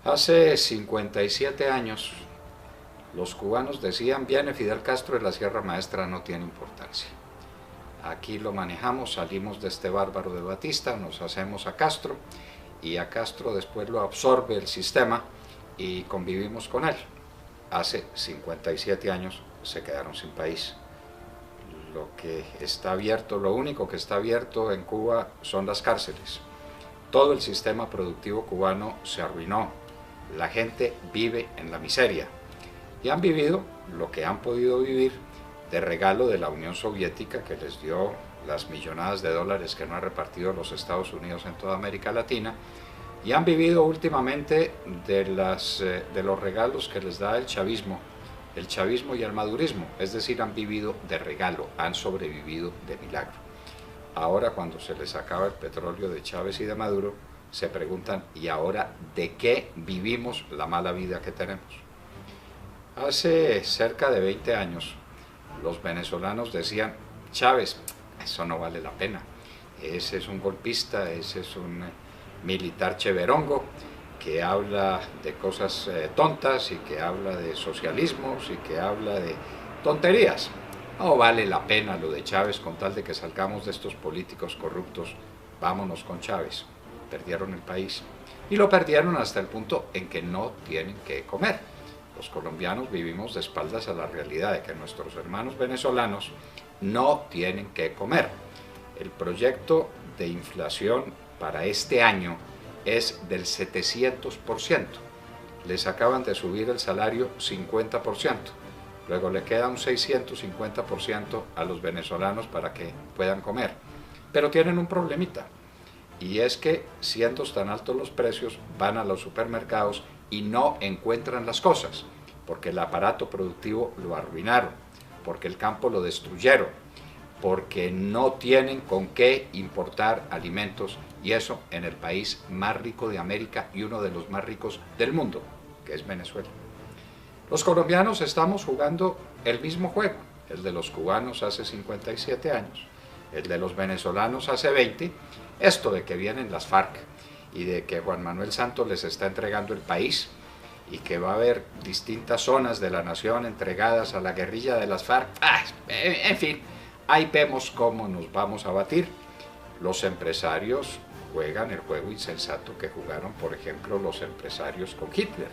Hace 57 años los cubanos decían: viene Fidel Castro y la Sierra Maestra no tiene importancia. Aquí lo manejamos, salimos de este bárbaro de Batista, nos hacemos a Castro y a Castro después lo absorbe el sistema y convivimos con él. Hace 57 años se quedaron sin país. Lo que está abierto, lo único que está abierto en Cuba son las cárceles. Todo el sistema productivo cubano se arruinó. La gente vive en la miseria y han vivido lo que han podido vivir de regalo de la Unión Soviética, que les dio las millonadas de dólares que no ha repartido los Estados Unidos en toda América Latina, y han vivido últimamente de los regalos que les da el chavismo y el madurismo, es decir, han vivido de regalo, han sobrevivido de milagro. Ahora, cuando se les acaba el petróleo de Chávez y de Maduro, se preguntan: ¿y ahora de qué vivimos la mala vida que tenemos? Hace cerca de 20 años, los venezolanos decían: Chávez, eso no vale la pena, ese es un golpista, ese es un militar cheverongo que habla de cosas tontas y que habla de socialismos y que habla de tonterías. No vale la pena lo de Chávez, con tal de que salgamos de estos políticos corruptos, vámonos con Chávez. Perdieron el país y lo perdieron hasta el punto en que no tienen que comer. Los colombianos vivimos de espaldas a la realidad de que nuestros hermanos venezolanos no tienen que comer. El proyecto de inflación para este año es del 700%. Les acaban de subir el salario 50%. Luego le queda un 650% a los venezolanos para que puedan comer. Pero tienen un problemita, y es que, siendo tan altos los precios, van a los supermercados y no encuentran las cosas, porque el aparato productivo lo arruinaron, porque el campo lo destruyeron, porque no tienen con qué importar alimentos, y eso en el país más rico de América y uno de los más ricos del mundo, que es Venezuela. Los colombianos estamos jugando el mismo juego, el de los cubanos hace 57 años, el de los venezolanos hace 20, esto de que vienen las FARC y de que Juan Manuel Santos les está entregando el país y que va a haber distintas zonas de la nación entregadas a la guerrilla de las FARC. En fin, ahí vemos cómo nos vamos a batir. Los empresarios juegan el juego insensato que jugaron, por ejemplo, los empresarios con Hitler.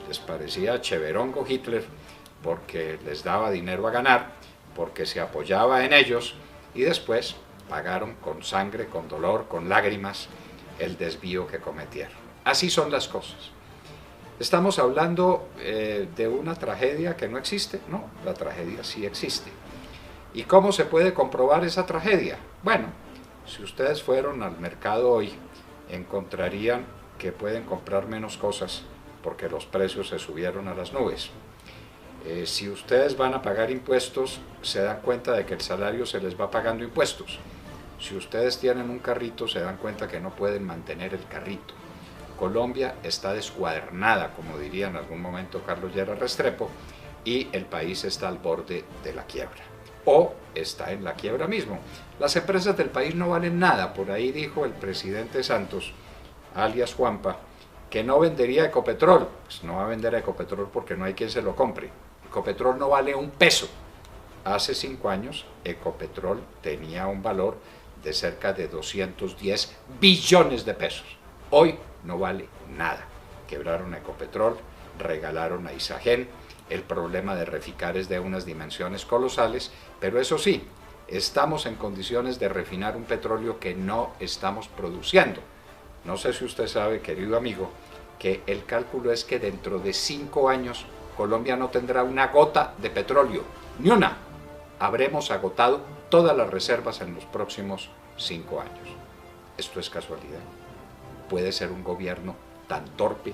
Les parecía cheverongo Hitler porque les daba dinero a ganar, porque se apoyaba en ellos, y después pagaron con sangre, con dolor, con lágrimas el desvío que cometieron. Así son las cosas. ¿Estamos hablando de una tragedia que no existe? No, la tragedia sí existe. ¿Y cómo se puede comprobar esa tragedia? Bueno, si ustedes fueron al mercado hoy, encontrarían que pueden comprar menos cosas porque los precios se subieron a las nubes. Si ustedes van a pagar impuestos, se dan cuenta de que el salario se les va pagando impuestos. Si ustedes tienen un carrito, se dan cuenta que no pueden mantener el carrito. Colombia está descuadernada, como diría en algún momento Carlos Lleras Restrepo, y el país está al borde de la quiebra. O está en la quiebra mismo. Las empresas del país no valen nada. Por ahí dijo el presidente Santos, alias Juanpa, que no vendería Ecopetrol. Pues no va a vender Ecopetrol porque no hay quien se lo compre. Ecopetrol no vale un peso. Hace 5 años Ecopetrol tenía un valor de cerca de 210 billones de pesos. Hoy no vale nada. Quebraron a Ecopetrol, regalaron a Isagen. El problema de Reficar es de unas dimensiones colosales, pero eso sí, estamos en condiciones de refinar un petróleo que no estamos produciendo. No sé si usted sabe, querido amigo, que el cálculo es que dentro de 5 años Colombia no tendrá una gota de petróleo, ni una. Habremos agotado todas las reservas en los próximos 5 años. ¿Esto es casualidad? ¿Puede ser un gobierno tan torpe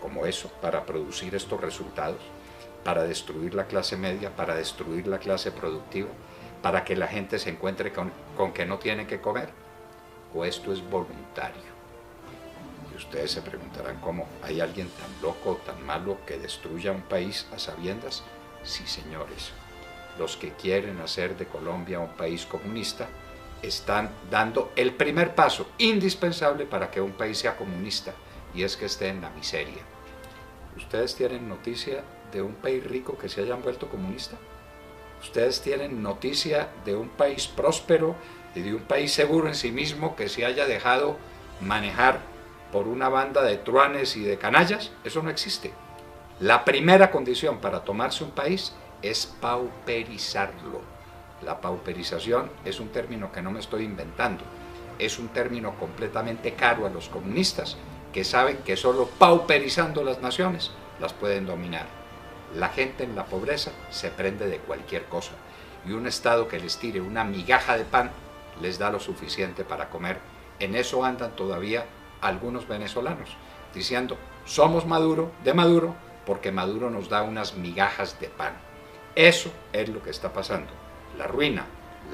como eso para producir estos resultados? Para destruir la clase media, para destruir la clase productiva, para que la gente se encuentre con que no tiene que comer. ¿O esto es voluntario? Y ustedes se preguntarán: ¿cómo hay alguien tan loco, tan malo, que destruya un país a sabiendas? Sí, señores, los que quieren hacer de Colombia un país comunista están dando el primer paso indispensable para que un país sea comunista, y es que esté en la miseria. ¿Ustedes tienen noticia de un país rico que se haya vuelto comunista? ¿Ustedes tienen noticia de un país próspero y de un país seguro en sí mismo que se haya dejado manejar por una banda de truanes y de canallas? Eso no existe. La primera condición para tomarse un país es pauperizarlo. La pauperización es un término que no me estoy inventando. Es un término completamente caro a los comunistas que saben que solo pauperizando las naciones las pueden dominar. La gente en la pobreza se prende de cualquier cosa y un Estado que les tire una migaja de pan les da lo suficiente para comer. En eso andan todavía algunos venezolanos, diciendo, somos Maduro, de Maduro, porque Maduro nos da unas migajas de pan. Eso es lo que está pasando. La ruina,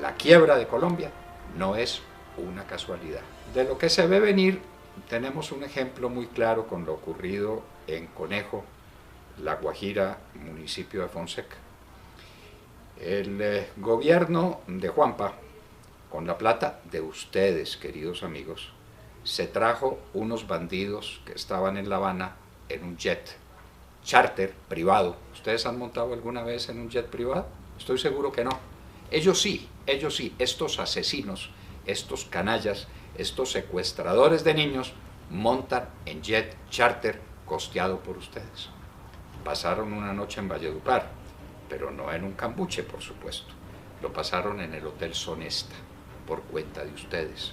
la quiebra de Colombia no es una casualidad. De lo que se ve venir, tenemos un ejemplo muy claro con lo ocurrido en Conejo, La Guajira, municipio de Fonseca. El gobierno de Juanpa, con la plata de ustedes, queridos amigos, se trajo unos bandidos que estaban en La Habana en un jet charter privado. ¿Ustedes han montado alguna vez en un jet privado? Estoy seguro que no. Ellos sí, estos asesinos, estos canallas, estos secuestradores de niños, montan en jet charter costeado por ustedes. Pasaron una noche en Valledupar, pero no en un cambuche, por supuesto. Lo pasaron en el Hotel Sonesta, por cuenta de ustedes.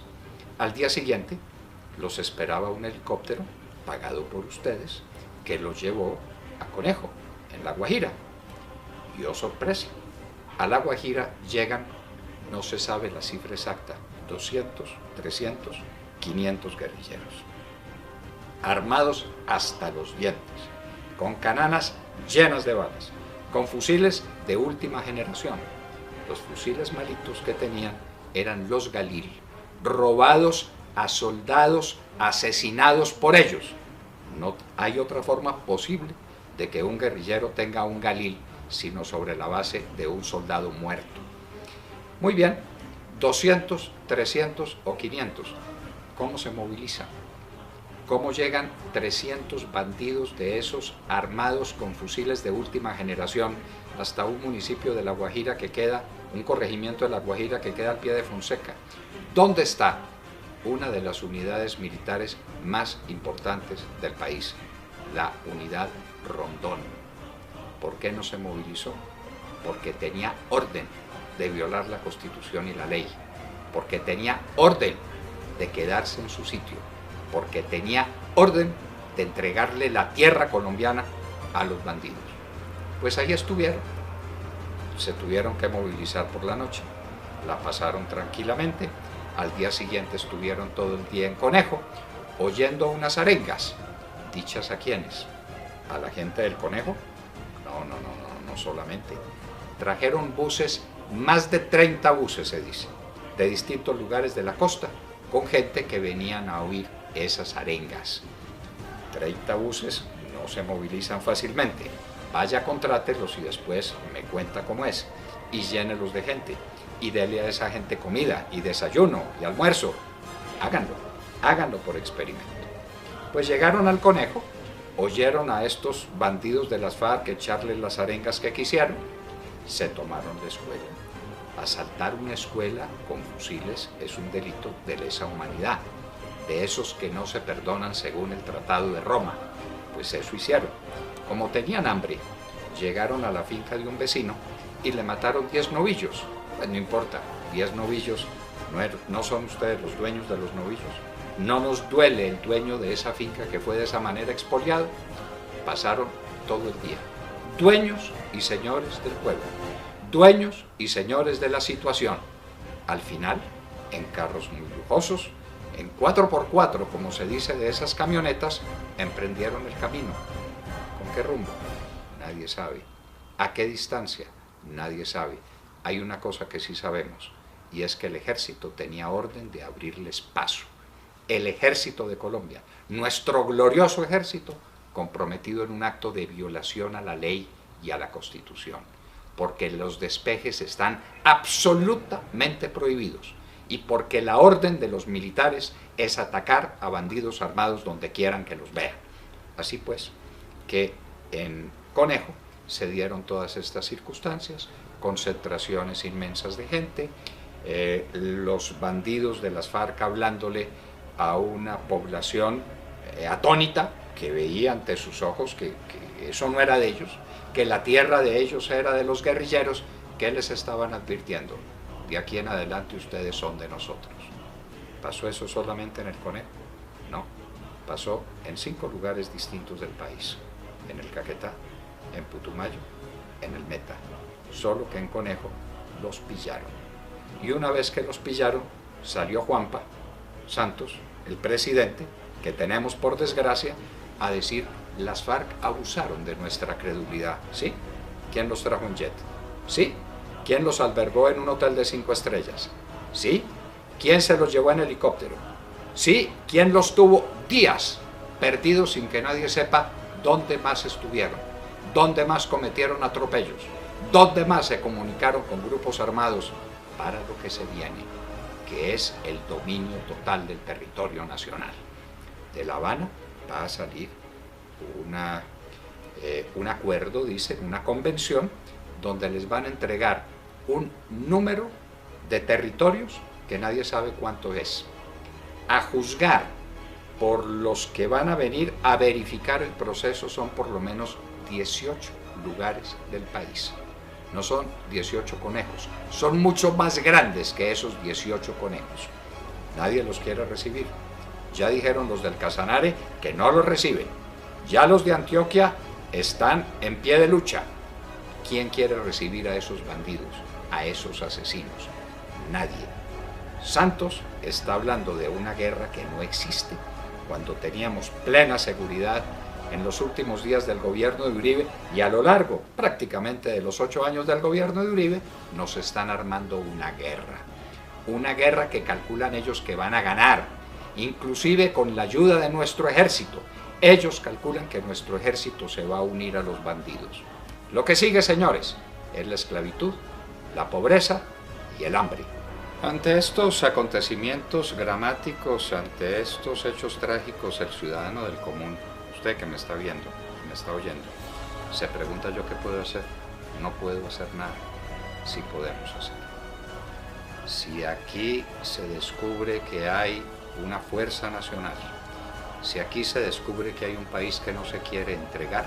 Al día siguiente, los esperaba un helicóptero, pagado por ustedes, que los llevó a Conejo, en La Guajira. Y oh sorpresa, a La Guajira llegan, no se sabe la cifra exacta, 200, 300, 500 guerrilleros, armados hasta los dientes, con cananas llenas de balas, con fusiles de última generación. Los fusiles malitos que tenían eran los Galil, robados a soldados asesinados por ellos. No hay otra forma posible de que un guerrillero tenga un Galil sino sobre la base de un soldado muerto. Muy bien, 200, 300 o 500. ¿Cómo se movilizan? ¿Cómo llegan 300 bandidos de esos armados con fusiles de última generación hasta un municipio de La Guajira que queda, un corregimiento de La Guajira que queda al pie de Fonseca? ¿Dónde está una de las unidades militares más importantes del país? La unidad Rondón. ¿Por qué no se movilizó? Porque tenía orden de violar la Constitución y la ley, porque tenía orden de quedarse en su sitio, porque tenía orden de entregarle la tierra colombiana a los bandidos. Pues ahí estuvieron. Se tuvieron que movilizar por la noche, la pasaron tranquilamente. Al día siguiente estuvieron todo el día en Conejo, oyendo unas arengas. ¿Dichas a quiénes? ¿A la gente del Conejo? No solamente. Trajeron buses, más de 30 buses se dice, de distintos lugares de la costa, con gente que venían a oír esas arengas. 30 buses no se movilizan fácilmente. Vaya, contrátelos y después me cuenta cómo es. Y llénelos de gente. Y dele a esa gente comida y desayuno y almuerzo. Háganlo por experimento. Pues llegaron al Conejo, oyeron a estos bandidos de las FARC echarles las arengas que quisieron, se tomaron la escuela. Asaltar una escuela con fusiles es un delito de lesa humanidad, de esos que no se perdonan según el Tratado de Roma. Pues eso hicieron. Como tenían hambre, llegaron a la finca de un vecino y le mataron 10 novillos. Pues no importa, 10 novillos, no son ustedes los dueños de los novillos. No nos duele el dueño de esa finca que fue de esa manera expoliado. Pasaron todo el día, dueños y señores del pueblo, dueños y señores de la situación. Al final, en carros muy lujosos, en 4x4, como se dice de esas camionetas, emprendieron el camino. ¿Con qué rumbo? Nadie sabe. ¿A qué distancia? Nadie sabe. Hay una cosa que sí sabemos, y es que el ejército tenía orden de abrirles paso. El ejército de Colombia, nuestro glorioso ejército, comprometido en un acto de violación a la ley y a la Constitución, porque los despejes están absolutamente prohibidos y porque la orden de los militares es atacar a bandidos armados donde quieran que los vean. Así pues, que en Conejo se dieron todas estas circunstancias, concentraciones inmensas de gente, los bandidos de las FARC hablándole a una población atónita que veía ante sus ojos que eso no era de ellos, que la tierra de ellos era de los guerrilleros, que les estaban advirtiendo: de aquí en adelante ustedes son de nosotros. ¿Pasó eso solamente en el Conejo? No, pasó en 5 lugares distintos del país: en el Caquetá, en Putumayo, en el Meta. Solo que en Conejo los pillaron. Y una vez que los pillaron, salió Juanpa Santos, el presidente, que tenemos por desgracia, a decir: las FARC abusaron de nuestra credulidad. ¿Sí? ¿Quién los trajo en jet? ¿Sí? ¿Quién los albergó en un hotel de 5 estrellas? ¿Sí? ¿Quién se los llevó en helicóptero? ¿Sí? ¿Quién los tuvo días perdidos sin que nadie sepa dónde más estuvieron? ¿Dónde más cometieron atropellos? ¿Dónde más se comunicaron con grupos armados para lo que se viene, que es el dominio total del territorio nacional? De La Habana va a salir un acuerdo, dice, una convención, donde les van a entregar un número de territorios que nadie sabe cuánto es. A juzgar por los que van a venir a verificar el proceso, son por lo menos 18 lugares del país. No son 18 conejos, son mucho más grandes que esos 18 conejos. Nadie los quiere recibir. Ya dijeron los del Casanare que no los reciben. Ya los de Antioquia están en pie de lucha. ¿Quién quiere recibir a esos bandidos, a esos asesinos? Nadie. Santos está hablando de una guerra que no existe, cuando teníamos plena seguridad en los últimos días del gobierno de Uribe, y a lo largo prácticamente de los 8 años del gobierno de Uribe, nos están armando una guerra que calculan ellos que van a ganar, inclusive con la ayuda de nuestro ejército. Ellos calculan que nuestro ejército se va a unir a los bandidos. Lo que sigue, señores, es la esclavitud, la pobreza y el hambre. Ante estos acontecimientos dramáticos, ante estos hechos trágicos, el ciudadano del común, usted que me está viendo, me está oyendo, se pregunta: ¿yo qué puedo hacer? No puedo hacer nada. Sí podemos hacer. Si aquí se descubre que hay una fuerza nacional, si aquí se descubre que hay un país que no se quiere entregar,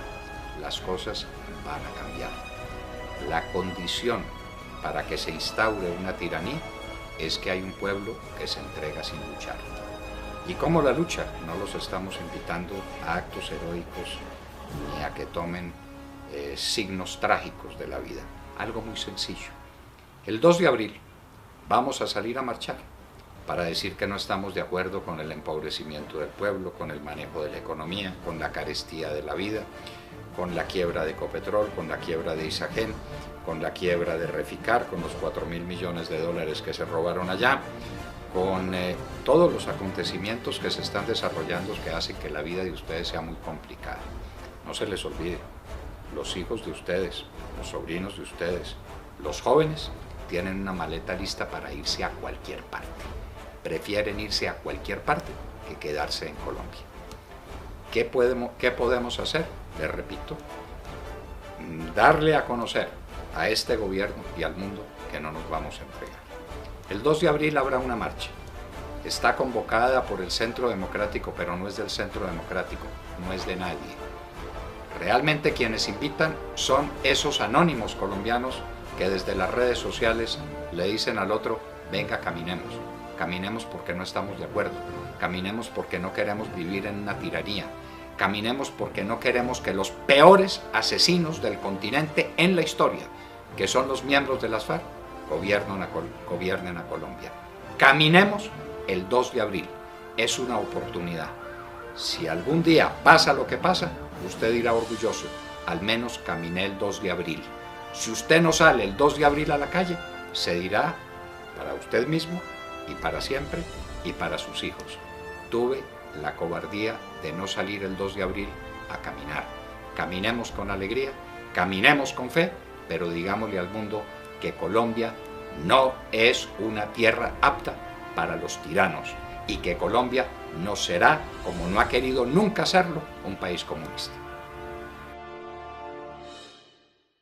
las cosas van a cambiar. La condición para que se instaure una tiranía es que hay un pueblo que se entrega sin luchar. ¿Y cómo la lucha? No los estamos invitando a actos heroicos ni a que tomen signos trágicos de la vida. Algo muy sencillo. El 2 de abril vamos a salir a marchar para decir que no estamos de acuerdo con el empobrecimiento del pueblo, con el manejo de la economía, con la carestía de la vida, con la quiebra de Ecopetrol, con la quiebra de Isagen, con la quiebra de Reficar, con los 4.000 millones de dólares que se robaron allá, con todos los acontecimientos que se están desarrollando que hacen que la vida de ustedes sea muy complicada. No se les olvide, los hijos de ustedes, los sobrinos de ustedes, los jóvenes tienen una maleta lista para irse a cualquier parte. Prefieren irse a cualquier parte que quedarse en Colombia. ¿Qué podemos hacer? Les repito, darle a conocer a este gobierno y al mundo que no nos vamos a entregar. El 2 de abril habrá una marcha. Está convocada por el Centro Democrático, pero no es del Centro Democrático, no es de nadie. Realmente quienes invitan son esos anónimos colombianos que desde las redes sociales le dicen al otro: venga, caminemos. Caminemos porque no estamos de acuerdo. Caminemos porque no queremos vivir en una tiranía. Caminemos porque no queremos que los peores asesinos del continente en la historia, que son los miembros de las FARC, gobiernen a Colombia. Caminemos el 2 de abril. Es una oportunidad. Si algún día pasa lo que pasa, usted dirá orgulloso: al menos caminé el 2 de abril. Si usted no sale el 2 de abril a la calle, se dirá para usted mismo y para siempre y para sus hijos: tuve la cobardía de no salir el 2 de abril a caminar. Caminemos con alegría, caminemos con fe, pero digámosle al mundo que Colombia no es una tierra apta para los tiranos y que Colombia no será, como no ha querido nunca serlo, un país comunista.